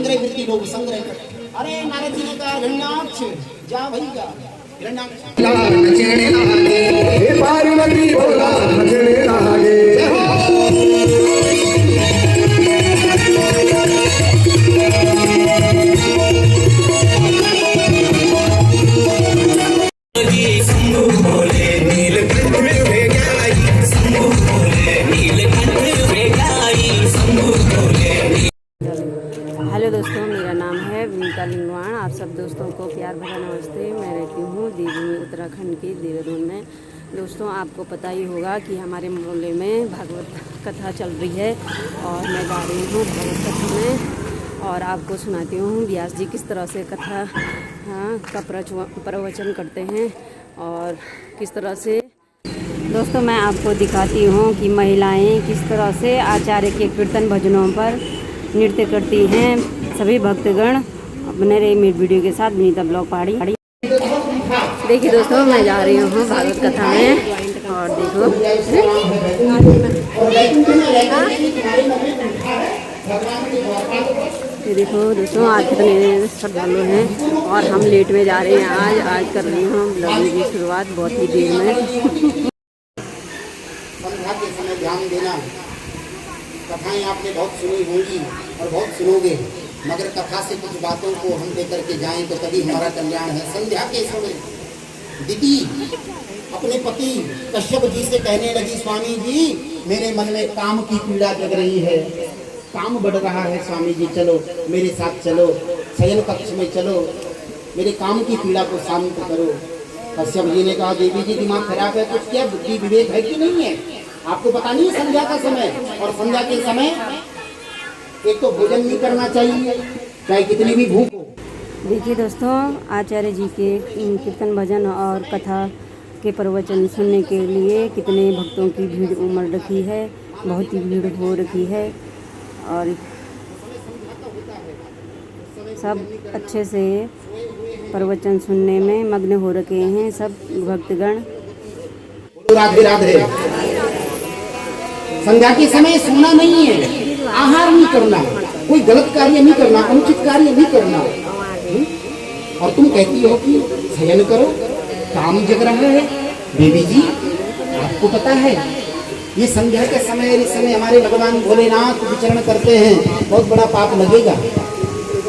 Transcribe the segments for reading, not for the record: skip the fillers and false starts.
संग्रह वृत्ति लोग संग्रह करते। अरे नारद जी ने कहा हिरण्याक्ष जा भैया, हिरण्याक्ष नचने लगे, हे पार्वती बोला नचने लगे। हेलो दोस्तों, मेरा नाम है विनीता लिंगवाण। आप सब दोस्तों को प्यार भरा नमस्ते। मैं रहती हूँ देवभूमि उत्तराखंड के देहरादून में। दोस्तों, आपको पता ही होगा कि हमारे मोहल्ले में भागवत कथा चल रही है और मैं गा रही हूँ भागवत कथा में और आपको सुनाती हूँ व्यास जी किस तरह से कथा का प्रवचन करते हैं और किस तरह से। दोस्तों, मैं आपको दिखाती हूँ कि महिलाएं किस तरह से आचार्य के कीर्तन भजनों पर नृत्य करती हैं। सभी भक्तगण अपने वीडियो के साथ विनीता ब्लॉग पहाड़ी। देखिए दोस्तों, मैं जा रही हूँ भागवत कथा में और देखो ये देखो दोस्तों, आज कितने श्रद्धालु हैं और हम लेट में जा रहे हैं। आज कर रही हूँ ब्लॉगिंग की शुरुआत बहुत ही देर में। संध्या के समय ध्यान देना। कथाएं आपने बहुत सुनी होंगी और बहुत सुनोगे, मगर कथा से कुछ बातों को हम लेकर के जाएं तो तभी हमारा कल्याण है। संध्या के समय दीदी अपने पति कश्यप जी से कहने लगी, स्वामी जी मेरे मन में काम की पीड़ा जग रही है, काम बढ़ रहा है, स्वामी जी चलो मेरे साथ चलो, शयन कक्ष में चलो, मेरे काम की पीड़ा को शांत करो। कश्यप जी ने कहा, देवी जी दिमाग खराब है, कुछ क्या बुद्धि विवेक है कि नहीं है? आपको पता नहीं है संध्या का समय, और संध्या के समय एक तो भोजन नहीं करना चाहिए चाहे कितनी भी भूख हो। देखिए दोस्तों, आचार्य जी के कीर्तन भजन और कथा के प्रवचन सुनने के लिए कितने भक्तों की भीड़ उमड़ रखी है, बहुत ही भीड़ हो रखी है और सब अच्छे से प्रवचन सुनने में मग्न हो रखे हैं सब भक्तगण। राधे राधे। संध्या के समय सोना नहीं है, आहार नहीं करना, कोई गलत कार्य नहीं करना, अनुचित कार्य नहीं करना। और तुम कहती हो कि शयन करो, काम जग रहा है। देवी जी आपको पता है ये संध्या के समय, इस समय हमारे भगवान भोलेनाथ विचरण करते हैं, बहुत बड़ा पाप लगेगा।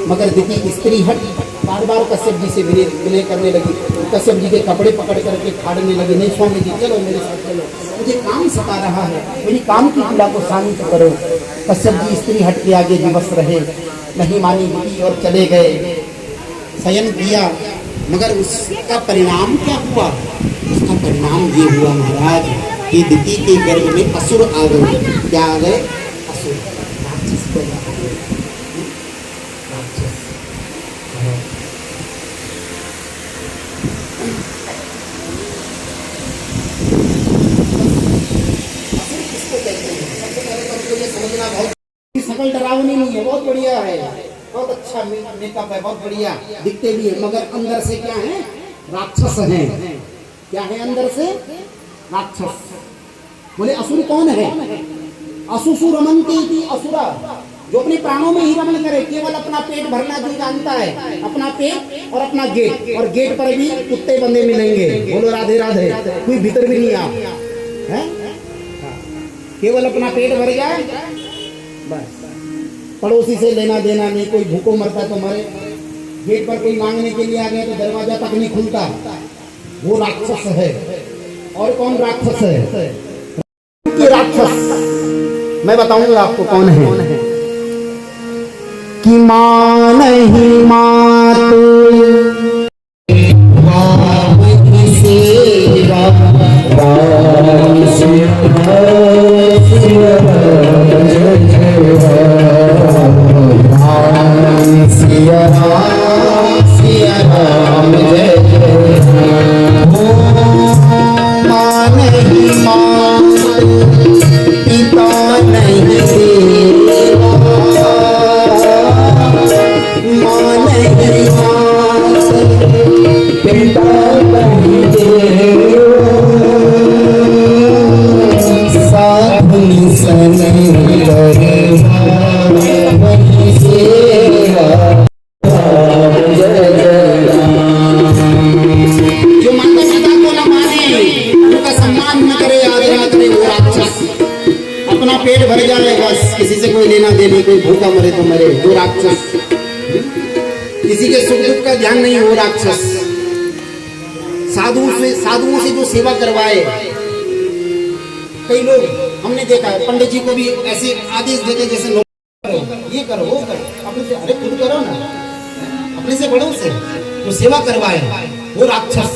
मगर दीदी स्त्री हट बार बार कश्यप जी से विनय करने लगी। कश्यप जी के कपड़े पकड़ करके फाड़ने लगे, नहीं स्वामी जी चलो मेरे साथ चलो, मुझे काम सता रहा है, मेरी काम की पीड़ा को शांत करो। कश्यप जी स्त्री हट के आगे विवश रहे, नहीं मानी दीदी और चले गए। शयन किया, मगर उसका परिणाम क्या हुआ? उसका परिणाम ये हुआ महाराज कि दीदी के गर्भ में असुर आ गए। क्या आ गए? असुर, राक्षस पैदा हो गए। सकल डरावनी नहीं है, बहुत बढ़िया है, बहुत अच्छा मेकअप है, बहुत बढ़िया दिखते भी है, मगर अंदर से क्या है? राक्षस हैं। क्या है अंदर से? राक्षस। बोले असुर कौन है? असुसु रमन्ते इति असुरा, जो अपने प्राणों में ही रमन करे, केवल अपना पेट भरना जो जानता है, अपना पेट और अपना गेट, और गेट पर भी कुत्ते बंदे मिलेंगे। बोलो राधे राधे। कोई भीतर भी नहीं आ है, केवल अपना पेट भर जाए बस, पड़ोसी से लेना देना नहीं, कोई भूखों मरता तो मरे, गेट पर कोई मांगने के लिए आ गया तो दरवाजा तक नहीं खुलता, वो राक्षस है। और कौन राक्षस है? राक्षस मैं बताऊंगा आपको कौन है। कि मां नहीं मां दे नहीं, कोई भूखा मरे तो मरे, वो राक्षस। किसी के सुख दुख का ध्यान नहीं, वो राक्षस। साधुओं से जो सेवा करवाए, कई लोग हमने देखा है, पंडित जी को भी ऐसे आदेश देते जैसे ये करो वो करो, अपने से, अरे खुद करो ना, अपने से बड़ों से जो सेवा करवाए, वो राक्षस।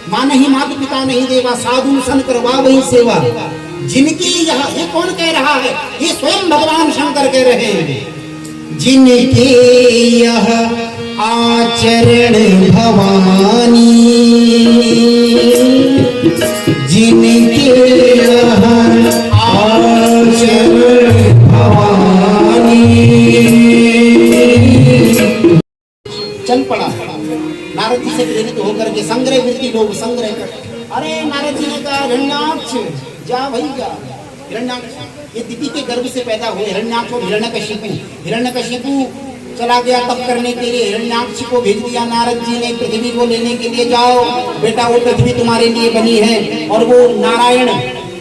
माँ नहीं माता पिता नहीं देवा, साधु सन करवा वही सेवा। जिनकी यह, ये कौन कह रहा है? ये स्वयं भगवान शंकर कह रहे हैं। जिनके यह आचरण भवानी, जिनके यह आचरण भवानी। चल पड़ा नारद जी से प्रेरित होकर के, संग्रह वृत्ति लोग संग्रह कर। अरे नारद जी ने कहा, हिरण्याक्ष जा भाई जा। हिरण्याक्ष ये दिति के गर्भ से पैदा हुए, हिरण्याक्ष और हिरण्यकशिपु। हिरण्यकशिपु चला गया तप करने के लिए, हिरण्याक्ष को भेज दिया नारद जी ने पृथ्वी को लेने के लिए, जाओ बेटा वो पृथ्वी तुम्हारे लिए बनी है, और वो नारायण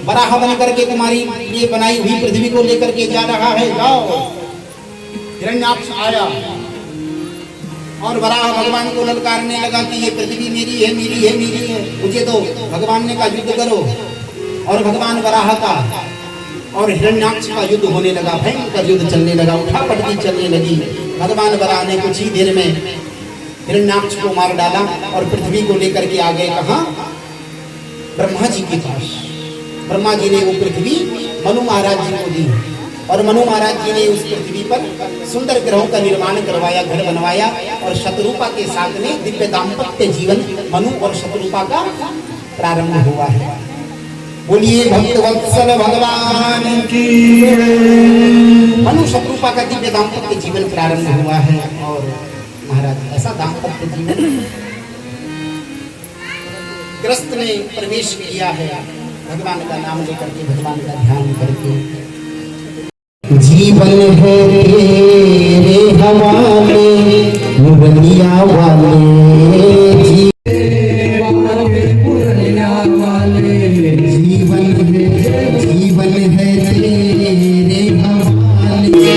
वराह बन करके तुम्हारी लिए बनाई हुई पृथ्वी को लेकर के जा रहा है, जाओ। हिरण्याक्ष आया और वराह भगवान को ललकारने लगा कि ये पृथ्वी मेरी है, मेरी है, मेरी है, मुझे तो। भगवान ने कहा युद्ध करो, और भगवान वराह का और हिरण्याक्ष का युद्ध होने लगा, भयंकर युद्ध चलने लगा, उठापटकी चलने लगी। भगवान वराह ने कुछ ही देर में हिरण्याक्ष को मार डाला और पृथ्वी को लेकर के आ गए। कहाँ? ब्रह्मा जी के पास। ब्रह्मा जी ने वो पृथ्वी मनु महाराज जी को दी, और मनु महाराज जी ने उस पृथ्वी पर सुंदर ग्रहों का निर्माण करवाया, घर बनवाया, और शतरूपा के साथ में दिव्य दाम्पत्य जीवन मनु और शतरूपा का प्रारंभ हुआ है। बोलिए भक्त वत्सल भगवान की। मनु शतरूपा का दिव्य दाम्पत्य जीवन प्रारंभ हुआ है, और महाराज ऐसा दाम्पत्य जीवन ग्रस्त ने प्रवेश किया है, भगवान का नाम लेकर के, भगवान का ध्यान करके। जीवन है तेरे हवाले मुरलिया वाले, जीवन है तेरे हवाले।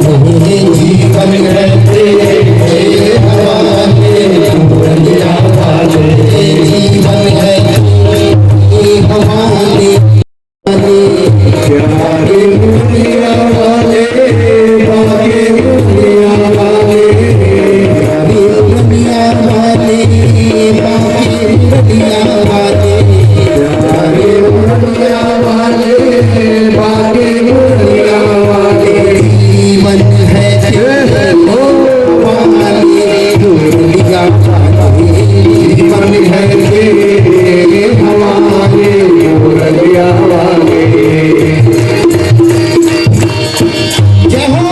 जीवन है तेरे हवाले, दुनिया वाले जीवन है तेरे हवाले, प्यारे दुनिया वाले, प्यारे दुनिया वाले, प्यारे दुनिया वाले, प्यारे दुनिया वाले, प्यारे दुनिया वाले, प्यारे दुनिया वाले, जीवन है तेरे हवाले, दुनिया वाले जीवन है तेरे हवाले, दुनिया वाले। जय हो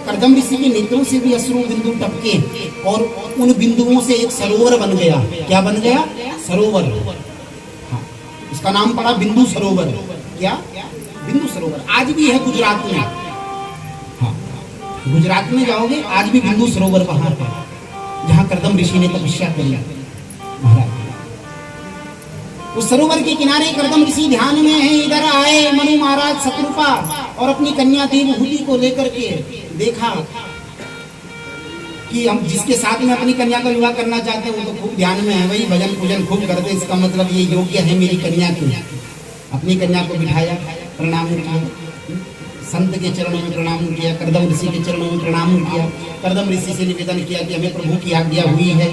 कर्दम ऋषि के नेत्रों से भी अश्रु बिंदु टपके और उन बिंदुओं से एक सरोवर बन गया। क्या बन गया? सरोवर। हाँ, उसका नाम पड़ा बिंदु सरोवर। क्या? बिंदु सरोवर। आज भी है गुजरात में। हाँ, गुजरात में जाओगे आज भी बिंदु सरोवर वहां पर, जहां कर्दम ऋषि ने तपस्या करी महाराज। उस सरोवर के किनारे कर्दम ऋषि ध्यान में है। इधर आए मनु महाराज शत्रुपा और अपनी कन्या देवहूति को लेकर के देखा कि हम जिसके साथ में अपनी कन्या का विवाह करना चाहते हैं वो तो खूब ध्यान में है, वही भजन पूजन खूब करते, इसका मतलब ये योग्य है मेरी कन्या की। अपनी कन्या को बिठाया, प्रणाम किया, संत के चरणों में प्रणाम किया, कर्दम ऋषि के चरणों में प्रणाम किया। कर्दम ऋषि से निवेदन किया कि हमें प्रभु की आज्ञा हुई है,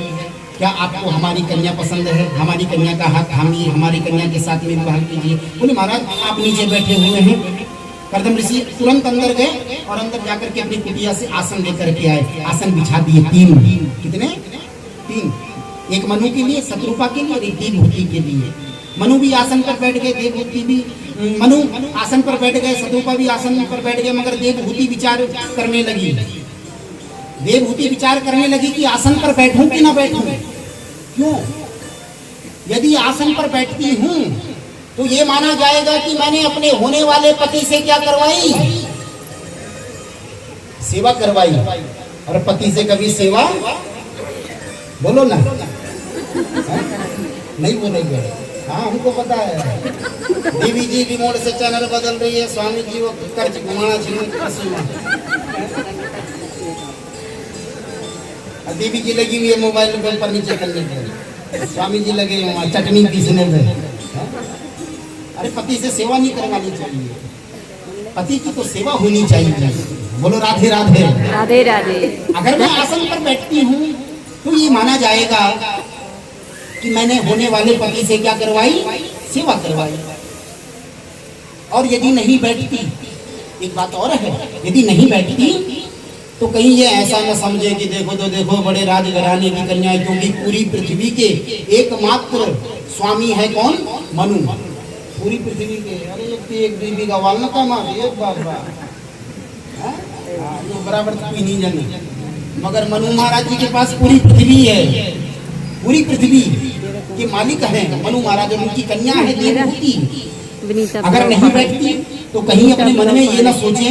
क्या आपको हमारी कन्या पसंद है? हमारी कन्या का हाथ थामिए, हमारी कन्या के साथ में विवाह कीजिए। बोले महाराज आप नीचे बैठे हुए हैं। कर्दम ऋषि तुरंत अंदर गए और अंदर जाकर के अपनी कुटिया से आसन लेकर के आए। आसन बिछा दिए 3। कितने? 3। एक मनु के लिए, शत्रुपा के लिए और एक देवहूति के लिए। मनु भी आसन पर बैठ गए, देवहूति भी। मनु आसन पर बैठ गए, शत्रुपा भी आसन पर बैठ गए, मगर देवहूति विचार करने लगी। देवहूति विचार करने लगी कि आसन पर बैठूं कि ना बैठूं। क्यों? यदि आसन पर बैठती हूं तो ये माना जाएगा कि मैंने अपने होने वाले पति से क्या करवाई? सेवा करवाई। और पति से कभी सेवा बोलो ना, नहीं बोलेंगे। हाँ हमको पता है। देवी जी रिमोट से चैनल बदल रही है, स्वामी जी वो कर्ज घुमाना चाहिए। देवी जी लगी हुई है मोबाइल पर नीचे करने के, स्वामी जी लगे वहाँ चटनी पीसने में। अरे पति से सेवा नहीं करवानी चाहिए, पति की तो सेवा होनी चाहिए। बोलो राधे राधे। राधे राधे। अगर मैं आसन पर बैठती हूँ तो ये माना जाएगा कि मैंने होने वाले पति से क्या करवाई? सेवा करवाई। और यदि नहीं बैठती, एक बात और है, यदि नहीं बैठती तो कहीं ये ऐसा न समझे कि देखो तो देखो बड़े राजघराने की कन्या, क्योंकि पूरी पृथ्वी के एकमात्र स्वामी है कौन? मनु। पूरी पृथ्वी के। अरे एक बीबी का वाल न कमा बाबा बराबर कोई नहीं जाने, मगर मनु महाराज जी के पास पूरी पृथ्वी है। पूरी पृथ्वी के मालिक है मनु महाराज, उनकी कन्या है देवहूति। अगर नहीं बैठती तो कहीं अपने मन में ये ना सोचे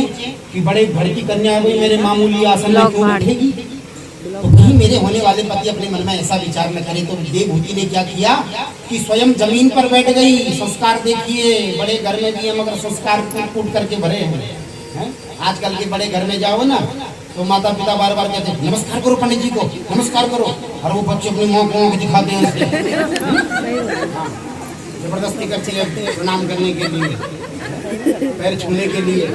कि बड़े घर की कन्या है, मेरे मामूली आसन में क्यों बैठेगी। तो कहीं मेरे होने वाले पति अपने मन में ऐसा विचार न करे। तो देवहूति ने क्या किया कि स्वयं जमीन पर बैठ गई। संस्कार देखिए, बड़े घर में भी है मगर संस्कार कूट करके भरे हैं। आजकल के बड़े घर में जाओ ना तो माता पिता बार बार कहते हैं नमस्कार करो पंडित जी को, नमस्कार करो, और वो बच्चे अपनी माँ को दिखाते हैं उसके। जबरदस्ती करते रहते हैं प्रणाम करने के लिए, पैर छूने के लिए।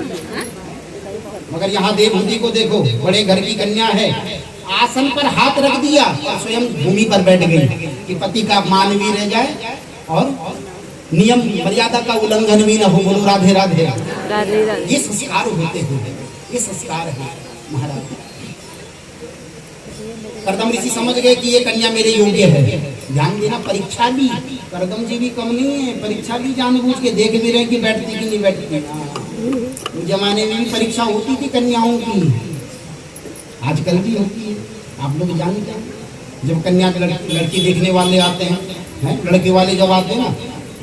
मगर यहाँ देवहूति को देखो, बड़े घर की कन्या है, आसन पर हाथ रख दिया और स्वयं भूमि पर बैठ गई कि पति का मान भी रह जाए और नियम मर्यादा का उल्लंघन भी न हो। बोलो राधे राधे। राधे राधे। ये संस्कार होते हैं, ये संस्कार है महाराज। करदम ऋषि समझ गए कि ये कन्या मेरे योग्य है। ध्यान देना, परीक्षा ली, करदम जी भी कम नहीं है, परीक्षा ली जानबूझ के, देख भी रहे कि बैठती कि नहीं बैठती। उस जमाने में भी परीक्षा होती थी कन्याओं की, आजकल भी होती है, आप लोग जानते हैं। जब कन्या लड़की देखने वाले आते हैं, लड़के वाले जब आते हैं ना,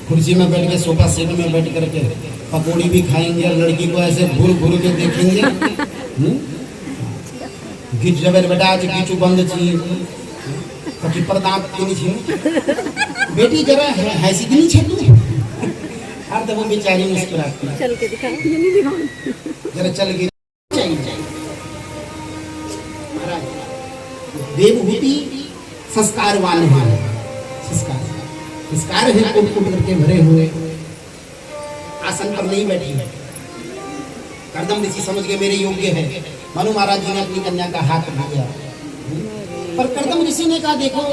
कुर्सी में बैठ के, सोफा सेट में बैठ करके पकौड़ी भी खाएंगे और लड़की को ऐसे घूर घूर के देखेंगे। गीच जबर बेटा आज गीचू बंद चाहिए, कटी परदांत के नीचे बेटी जरा हैसी की नीचे तू। हर तो वो बेचारी मुस्कुराती है, चल के दिखाओ, जरा चल के चाहिए। देवहूति संस्कारवान है, संस्कार है, कुट कुट करके भरे हुए, आसन पर नहीं बैठी है। करदम ऋषि समझ के मेरे योग्य है। मनु महाराज जी ने अपनी कन्या का हाथ लिया, पर करदम ऋषि ने कहा देखो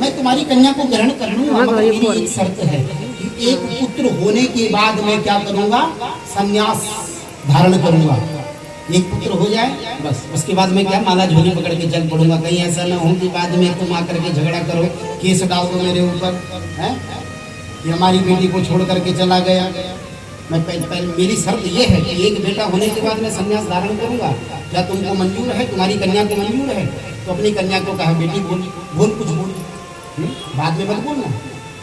मैं तुम्हारी कन्या को ग्रहण कर लूंगा, मगर मेरी एक शर्त है कि एक पुत्र होने के बाद मैं क्या करूंगा, संन्यास धारण करूंगा। एक पुत्र हो जाए बस, उसके बाद मैं क्या माला झोली पकड़ के चल पड़ूंगा। कहीं ऐसा ना हो कि बाद में तुम आकर के झगड़ा करो, केस डाल दो मेरे ऊपर है कि हमारी बेटी को छोड़ करके चला गया। मैं पहले मेरी शर्त ये है कि एक बेटा होने के बाद मैं संन्यास धारण करूंगा। क्या तुमको मंजूर है, तुम्हारी कन्या को मंजूर है? तो अपनी कन्या को कहा बेटी बोल बोल, कुछ बोल, बाद में मत बोलना।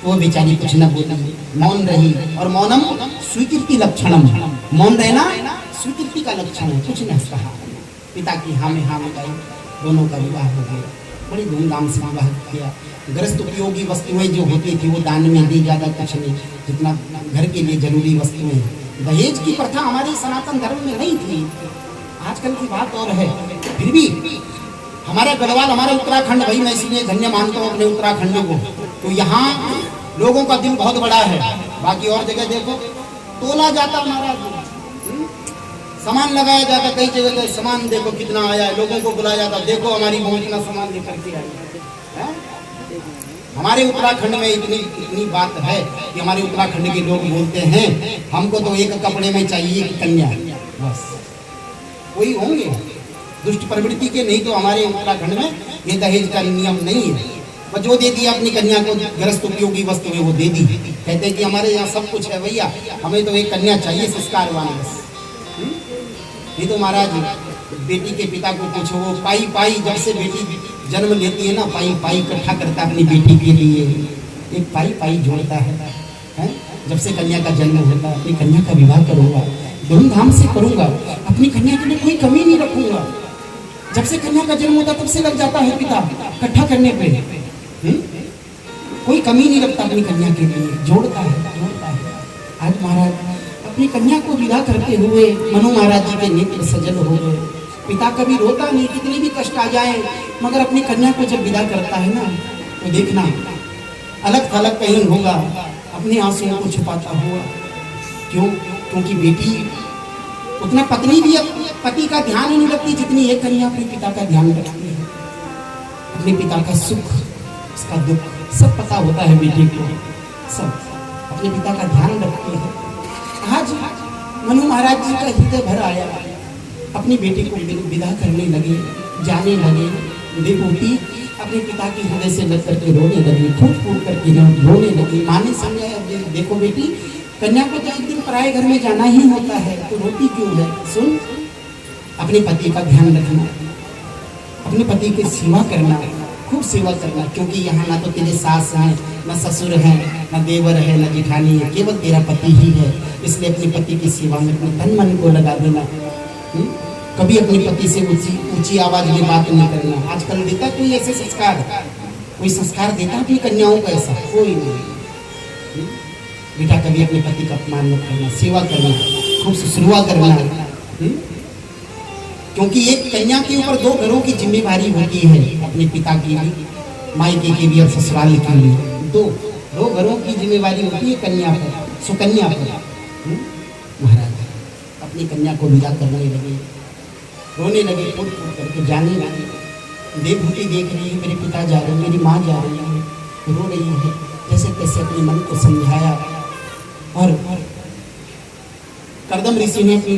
वो बेचारी कुछ न बोली, मौन रही, और मौनम स्वीकृति लक्षणम, मौन रहना स्वीकृति का लक्षण है, कुछ नहीं कहा। पिता की हाँ में हाँ मिलाई, दोनों का विवाह हो गया, बड़ी धूमधाम से विवाह किया। गृहस्थ उपयोगी वस्तुएं जो होती थी वो दान में दी, ज्यादा कुछ नहीं, जितना घर के लिए जरूरी वस्तुएं। दहेज की प्रथा हमारे सनातन धर्म में नहीं थी, आजकल की बात और है। फिर भी हमारा गढ़वाल, हमारा उत्तराखंड, भाई मैं इसलिए धन्य मानता हूँ अपने उत्तराखंड को, तो यहाँ लोगों का दिल बहुत बड़ा है। बाकी और जगह देखो तोला जाता, हमारा सामान लगाया जाता, कई जगह सामान देखो कितना आया है, लोगों को बुलाया जाता, देखो हमारी बहुत इतना सामान लेकर के आई है। हमारे उत्तराखंड में इतनी बात है कि हमारे उत्तराखंड के लोग बोलते हैं हमको तो एक कपड़े में चाहिए कि कन्या, बस कोई होंगे दुष्ट प्रवृत्ति के, नहीं तो हमारे उत्तराखंड में ये दहेज का नियम नहीं है। और जो दे दिया अपनी कन्या को गृहस्थ उपयोगी वस्तु में वो दे दी, कहते हैं कि हमारे यहाँ सब कुछ है भैया, हमें तो एक कन्या चाहिए संस्कारवान बस। नहीं तो महाराज बेटी के पिता को पूछो, वो पाई पाई जब से बेटी जन्म लेती है ना, पाई पाई इकट्ठा करता है अपनी बेटी के लिए, एक पाई पाई जोड़ता है? जब से कन्या का जन्म होता है, अपनी कन्या का विवाह करूंगा, धूमधाम से करूंगा, अपनी कन्या के लिए कोई कमी नहीं रखूंगा। जब से कन्या का जन्म होता तब से लग जाता है पिता इकट्ठा करने पे, कोई कमी नहीं रखता अपनी कन्या के लिए, जोड़ता है। आज महाराज अपनी कन्या को विदा करते हुए मनु महाराज जी के नेत्र सजल हो गए। पिता कभी रोता नहीं, कितनी भी कष्ट आ जाए, मगर अपनी कन्या को जब विदा करता है ना, तो देखना अलग थलग कहीं होगा, अपने आंसुओं को छुपाता हुआ। क्यों? क्योंकि बेटी उतना पत्नी भी पति का ध्यान ही नहीं रखती जितनी एक कन्या अपने पिता का ध्यान रखती है। अपने पिता का सुख, उसका दुख सब पता होता है बेटी को, सब अपने पिता का ध्यान रखती है। आज मनु महाराज जी का हृदय भर आया, अपनी बेटी को विदा करने लगे, जाने लगे। देवहूति अपने पिता के हृदय से लग करके रोने लगी, फूट फूट करके रोने लगी। माँ ने समझाया, देखो बेटी, कन्या को तो एक दिन पराये घर में जाना ही होता है, तो रोती क्यों है? सुन, अपने पति का ध्यान रखना, अपने पति की सेवा करना, खूब सेवा करना, क्योंकि यहाँ ना तो तेरे सास हैं, ना ससुर हैं, ना देवर है, ना जेठानी है, केवल तेरा पति ही है। इसलिए अपने पति की सेवा में अपने तन मन को लगा देना। कभी अपने पति से ऊंची आवाज में बात नहीं करना। आजकल देता कोई ऐसे संस्कार, कोई संस्कार देता अपनी कन्याओं का? ऐसा कोई नहीं। बेटा कभी अपने पति का अपमान मत करना, सेवा करना, खूब शुश्रूषा करना, क्योंकि एक कन्या के ऊपर दो घरों की जिम्मेदारी होती है, अपने पिता की भी, मायके की भी और ससुराल की भी। दो घरों की जिम्मेदारी होती है कन्या पर, सुकन्या पर। महाराज अपनी कन्या को विदा करने लगे, रोने लगे, फूट फूट करके जाने लगे। देवभूति देख रही है, मेरे पिता जा रहे हैं, मेरी माँ जा रही है, रो रही है। जैसे तैसे अपने मन को समझाया और करदम ऋषि ने अपनी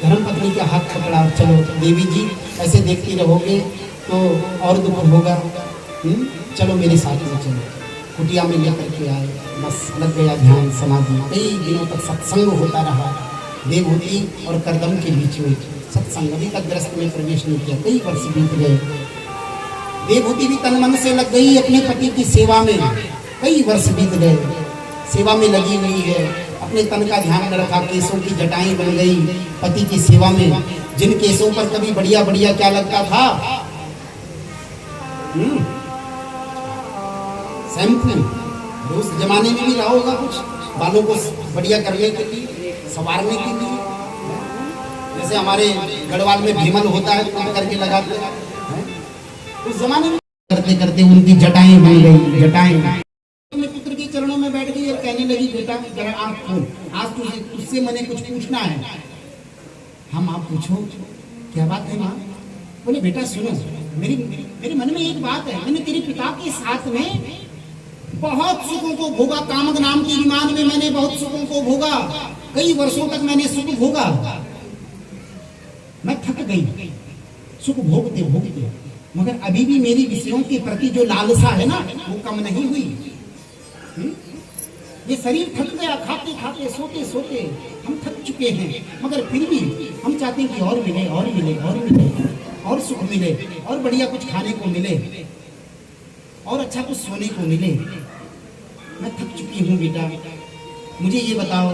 धर्म पत्नी का हाथ पकड़ा, चलो देवी जी ऐसे देखती रहोगे तो और दुख होगा, चलो मेरे साथ में चलो। कुटिया में लेकर के आए, बस लग गया ध्यान समाधि। कई दिनों तक सत्संग होता रहा देवभूति और करदम के बीच में। सत्संग अभी तक ग्रस्त में प्रवेश नहीं किया, कई वर्ष बीत गए। देवभूति भी तन मन से लग गई अपने पति की सेवा में, कई वर्ष बीत गए, सेवा में लगी हुई है, अपने तन का ध्यान न रखा, केसों की जटाएं बन गई पति की सेवा में। जिन केसों पर कभी बढ़िया बढ़िया क्या लगता था, शैम्पू, उस जमाने में भी रहा होगा कुछ बालों को बढ़िया करने के लिए, संवारने के लिए। जैसे हमारे गढ़वाल में भीमल होता है, तो करके लगाते हैं। उस जमाने में करते करते उनकी जटाएं बन गई, जटाएं। अपने पुत्र के चरणों में बैठ गई और कहने लगी, बेटा जरा आँख खोल, आज तुझसे मैंने कुछ पूछना है। हम आप पूछो, क्या बात है माँ? बोले बेटा सुनो, मेरे मन में एक बात है, मैंने तेरे पिता के साथ में बहुत सुखों को भोगा, कामक नाम के विमान में मैंने बहुत सुखों को भोगा, कई वर्षों तक मैंने सुख भोगा, मैं थक गई सुख भोगते भोगते, मगर अभी भी मेरी विषयों के प्रति जो लालसा है ना, वो कम नहीं हुई। ये शरीर थक गया, खाते खाते सोते सोते हम थक चुके हैं, मगर फिर भी हम चाहते हैं कि और मिले और मिले और मिले, और सुख मिले, और बढ़िया कुछ खाने को मिले, और अच्छा कुछ सोने को मिले। मैं थक चुकी हूँ बेटा, मुझे ये बताओ,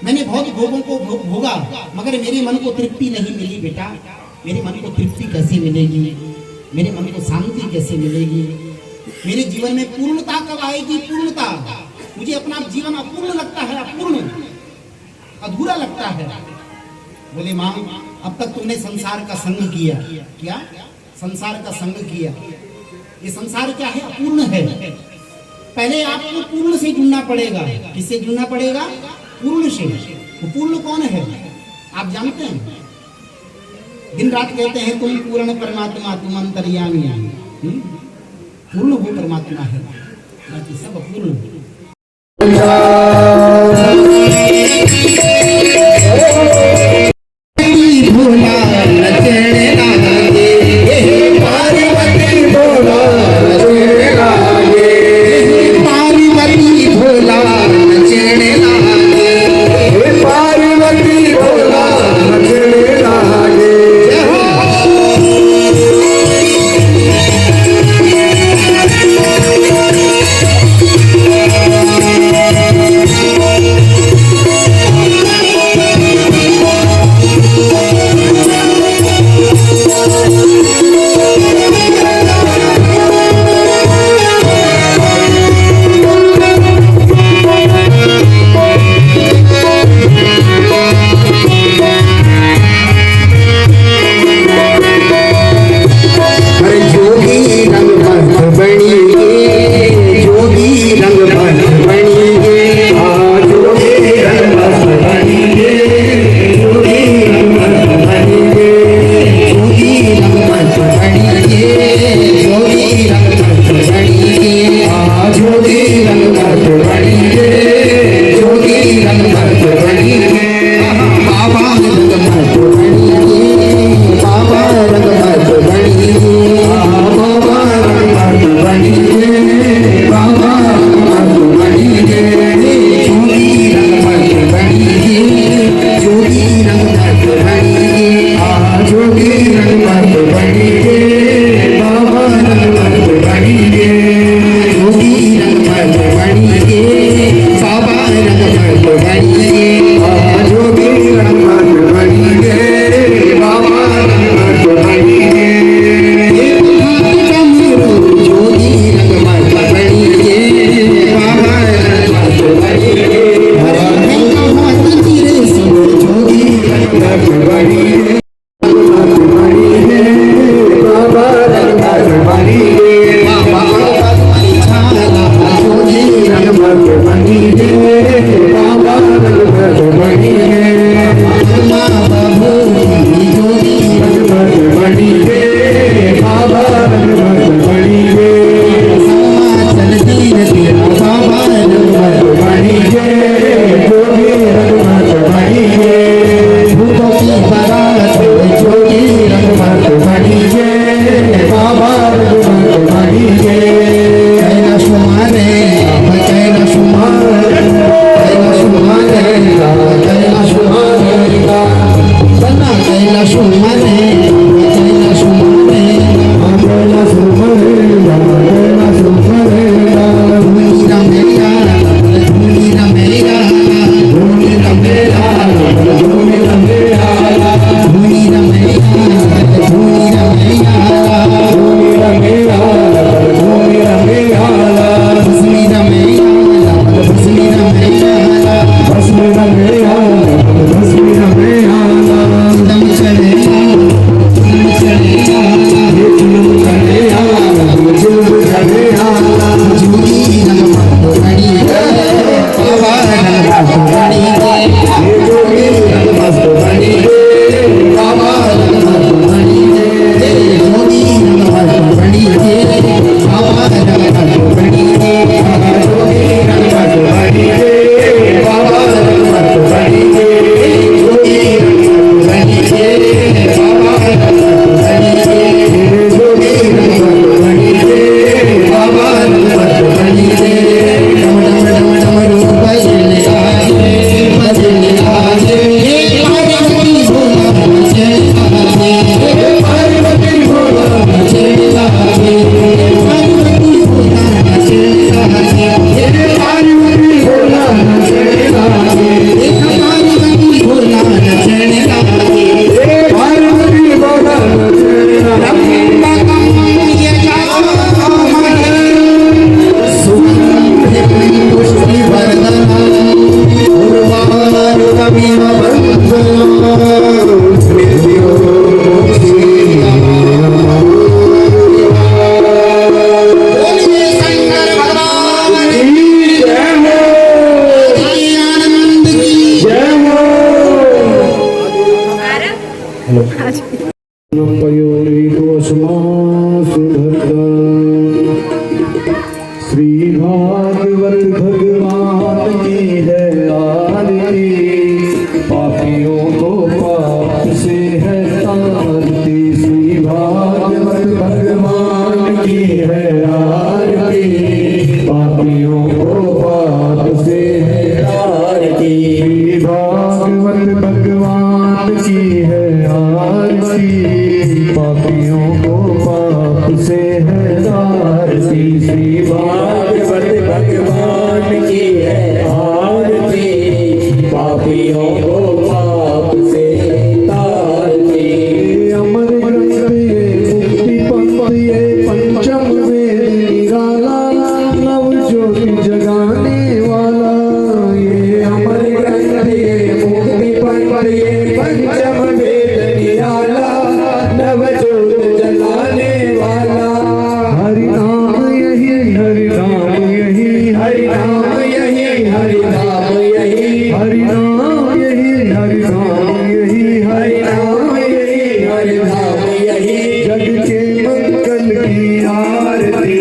मैंने बहुत भोगों को भोगा, मगर मेरे मन को तृप्ति नहीं मिली बेटा। मेरे मन को तृप्ति कैसे मिलेगी, मेरे मन को शांति कैसे मिलेगी, मेरे जीवन में पूर्णता कब आएगी? पूर्णता, मुझे अपना जीवन अपूर्ण लगता है, अपूर्ण अधूरा लगता है। बोले माँ, अब तक तुमने संसार का संग किया। क्या? संसार का संग किया। ये संसार क्या है? अपूर्ण है। पहले आपको पूर्ण से जुड़ना पड़ेगा। किससे जुड़ना पड़ेगा? पूर्ण से। वो पूर्ण कौन है आप जानते हैं? दिन रात कहते हैं तुम पूर्ण परमात्मा, तुम अंतर्यामी। पूर्ण वो परमात्मा है, बाकी सब अपूर्ण। सुमरे वचन सुमरे वचन सुमरे वचन सुमरे धूनी रमेया धूनी रमेया धूनी रमेया धूनी रमेया धूनी रमेया धूनी रमेया धूनी रमेया धूनी रमेया भस्मी रमेया भस्मी रमेया भस्मी रमेया भस्मी रमेया दम चलेया दम चलेया ये जुल्म चलेया ये जुल्म चलेया झूठी नमक बड़ी बाबा नमक बड़ी ये जोगी नमक बड़ी बाबा नमक बड़ी जोगी नमक बड़ी बाबा नमक बड़ी जोगी नमक बड़ी बाबा नमक बड़ी जोगी नमक बड़ी बाबा नमक बड़ी जोगी नमक बड़ी बाबा नमक बड़ी डम डम डम डम रूप बजने आए बजने आए पार्वती भोला बजने आए पार्वती भोला बजने आए पार्वती भोला बजने आए पार्वती भोला बजने आए पार्वती भोला बजने आए पार्वती भोला बजने आए पुष्टि वर्धना उर्वारुकमिव बोलिए शंकर भगवान की जय हो आनंद की जय हो श्री भागवत भगवान की है आरती पापियों को पाप से है तारती श्री भागवत भगवान की है आरती पापियों को पाप से है तारती श्री भागवत भगवान की है आरती पापियों को पाप से है तारती श्री भागवत भगवान की है आरती पापियों को पाप से तारती अमर ग्रंथ ये मुक्ति पंथ ये पंचम वेद निराला नव ज्योति जगाने वाला ये अमर ग्रंथ ये मुक्ति पंथ ये पंचम वेद निराला नव ज्योति जगाने वाला हरि नाम यही हरि नाम यही हरि नाम यही हरि नाम यही हरि नाम यही हरि नाम यही हरि नाम यही हरि नाम यही जग के मंगल की आरती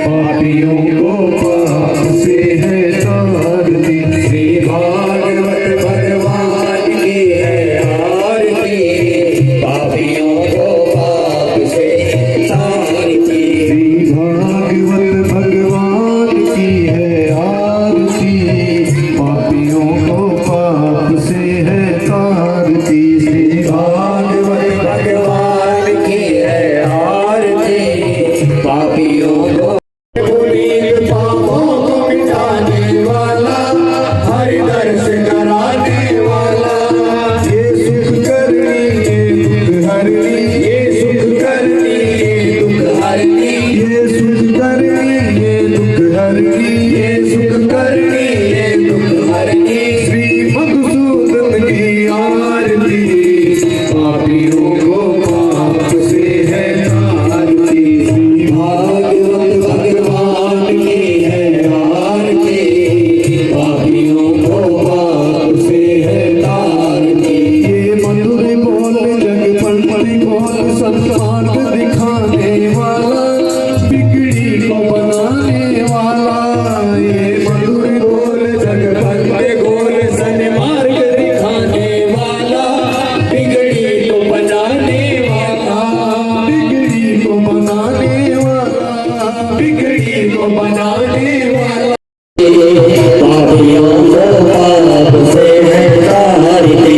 पापियों को पाप से है तारती श्री भागवत भगवान की है आरती पापियों को पाप से तारती श्री भागवत भगवान की है आरती पापियों को पाप से है तारती श्री भागवत भगवान की है आरती पापियों को पुनीत पापों को मिटाने वाला हरि दर्श कराने वाला ये सुख करनी ये दुख हरनी ये सुख करनी ये दुख हरनी ये सुख करनी ये दुख हरनी ये सुख करनी ये दुख हरनी श्री मधुसूदन की आरती पापियों को पाप से है तारती श्री भागवत भगवान की है आरती पापियों को पाप से है तारती ये मधुर बोल जग पंडित बोल संस्कार दिखाने वाला बिगड़ी को बनाने वाला ये मधुर बोल जग पंडित बोल सन्मार्ग दिखाने वाला बिगड़ी को बनाने वाला बिगड़ी को बनाने वाला बिगड़ी को बनाने वाला पापियों को पाप से है तारती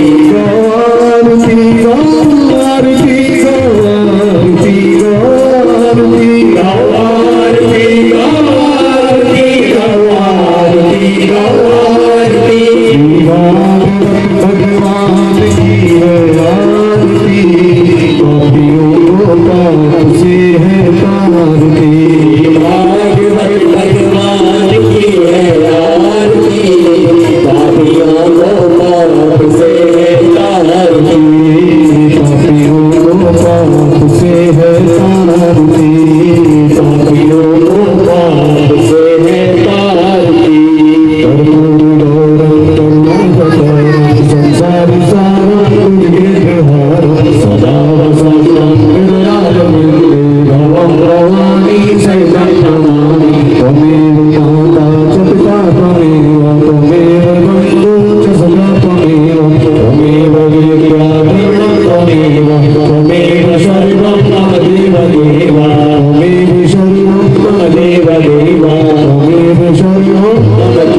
देवा त्वमेव सर्वं मम देव देवा त्वमेव सर्वं मम देव देवा त्वमेव सर्वं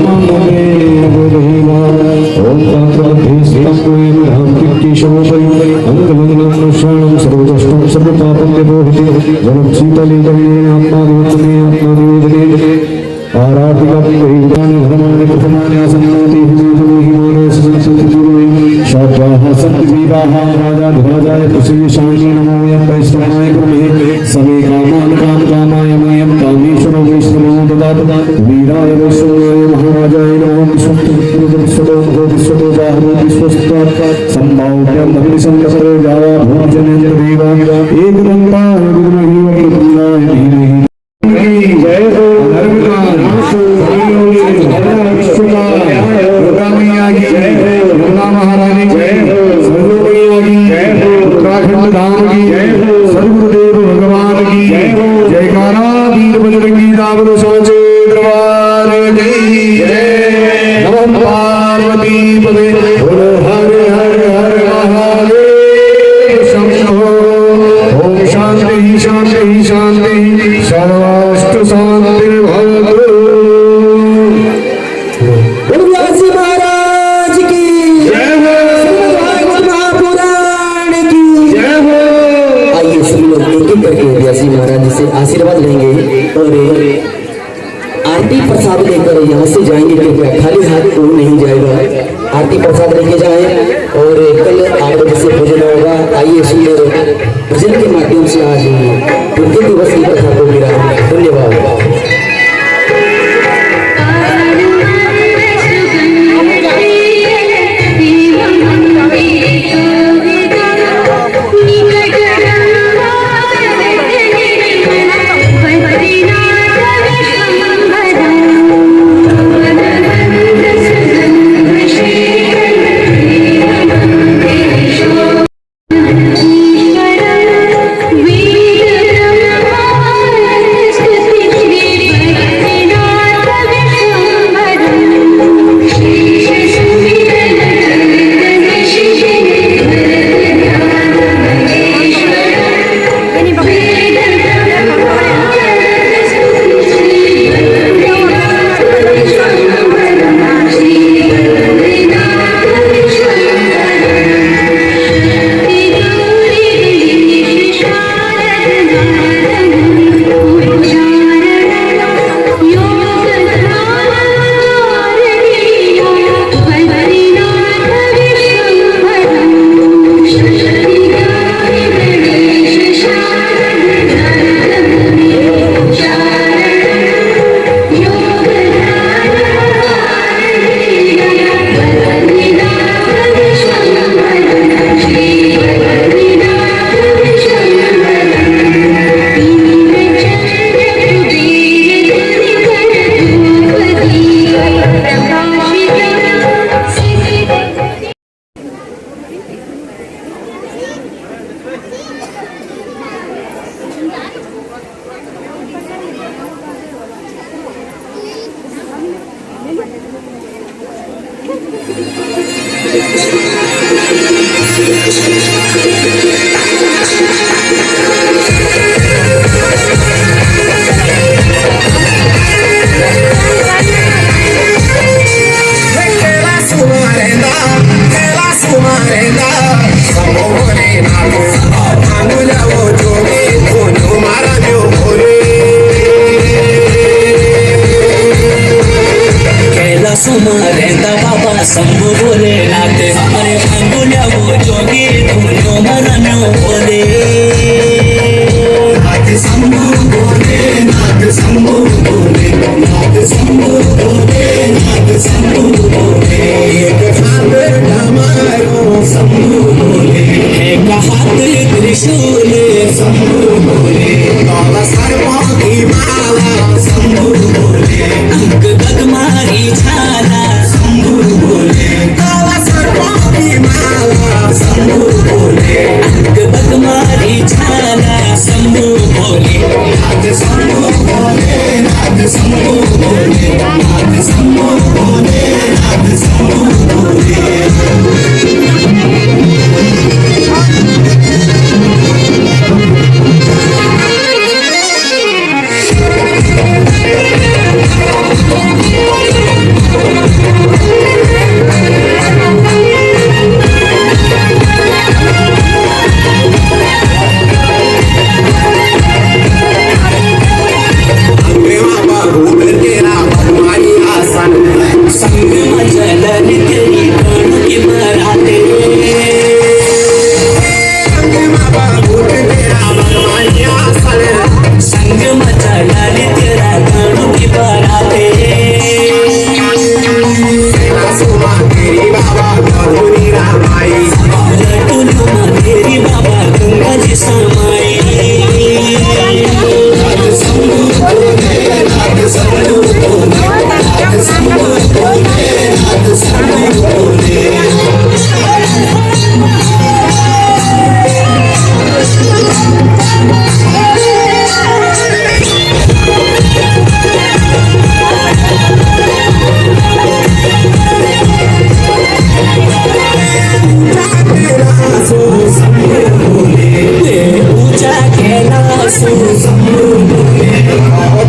मम देव देवा ॐ तत्त्वधीस्तं शोभय अंगमंगलं शरणं सर्वदष्टं सर्वपापं विमोहिते जलं शीतले जलेन आत्मादिवचने आत्मादिवेदने आराधिकं वैदानि धर्माणि प्रथमानि आसन्नाति हिमालय संसंसुरोहि शाद्वाः सन्तिवीराः राजाधिराजाय पृथिवीशायिने नमो यं वैष्णवाय कुर्महे समे कामान् कामकामाय मह्यं कामेश्वरो वैष्णवो ददातु वीराय वैष्णवाय महाराजाय नमो विश्वतो विश्वतो बाहरो विश्वस्तात् संभाव्यं भक्तिसंकल्पो जावा भोजनेन्द्र देवा एकदन्ता गुरुमहि वक्रतुण्डाय धीमहि जय हो नर्मदा नासो विश्वका दुर्गा मैया की जय हो दुर्गा महारानी जय हो सर्वमैया की जय हो उत्तराखंड धाम की जय हो सद्गुरुदेव भगवान की जय हो जयकारा वीर बजरंगी दामन सांचे दरबार की जय नमः पार्वती पदे बोलो हर हर हर महादेव शंभो ओम शांति शांति शांति सर्वाष्ट शांतिर्भवतु व्यासी महाराज की जय हो श्रीमद् महापुराण की जय हो आइए सभी लोग एक एक करके व्यासी महाराज जी से आशीर्वाद लेंगे और आरती प्रसाद लेकर यहाँ से जाएंगे कृपया खाली हाथ कोई नहीं जाएगा आरती प्रसाद लेके जाएं और कल 8 बजे से भोजन होगा आइए सुंदर भजन के माध्यम से आज उनके दिवस की कथा को मेरा धन्यवाद सुमरेंदा बाबा शंभु भोलेनाथ अरे अंगुलिया वो जोगी धुनो मरनो बोले नाथ शंभु बोले नाथ शंभु बोले नाथ शंभु बोले नाथ शंभु बोले एक हाथ हमारो शंभु बोले एक हाथ त्रिशूल शंभु बोले बाबा सर्पों की माला शंभु बोले अंक गगमारी छाला शंभु बोले बाबा सर्पों की माला शंभु बोले अंक गगमारी छाला शंभु बोले नाथ शंभु बोले नाथ शंभु बोले नाथ शंभु बोले नाथ शंभु बोले बाबा भूत तेरा भगवानिया सल संग मचा डाली तेरा गानों की बाराते सुमा तेरी बाबा गौरी रामाई लटुनु माँ तेरी बाबा गंगा जी समाई नाथ शंभु भोले नाथ शंभु भोले नाथ शंभु भोले नाथ शंभु भोले पूजा कैलासो शंभु भोले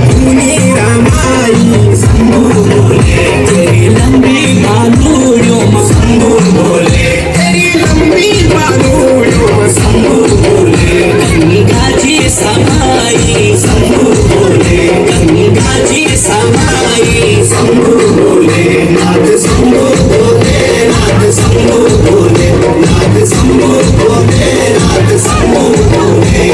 तूने रामाई शंभु भोले तेरी लंबी बालूड़ों में शंभु भोले तेरी लंबी बालूड़ों में शंभु भोले गंगा जी समाई शंभु भोले गंगा जी समाई शंभु भोले नाथ शंभु भोले नाथ शंभु भोले नाथ शंभु भोले नाथ शंभु भोले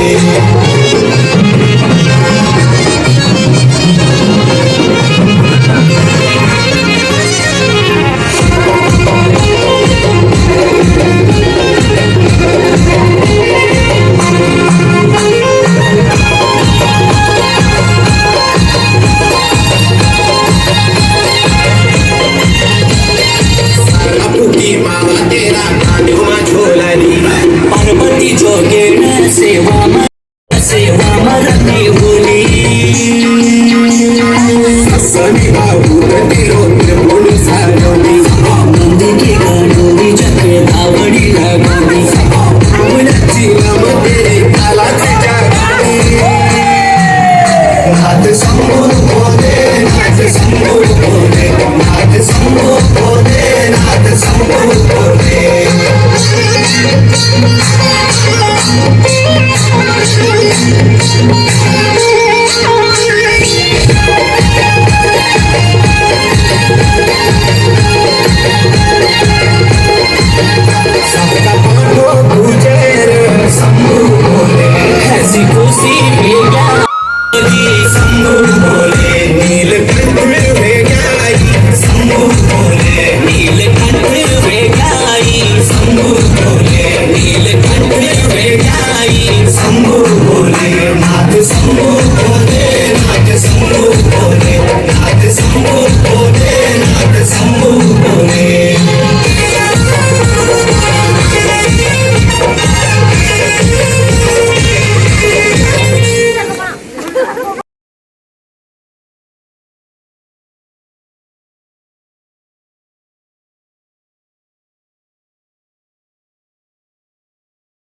की मामा तेरा कान्हुआ झोलनी पार्वती जोगेण सेवा मरती बोली सनी बाबू तेरो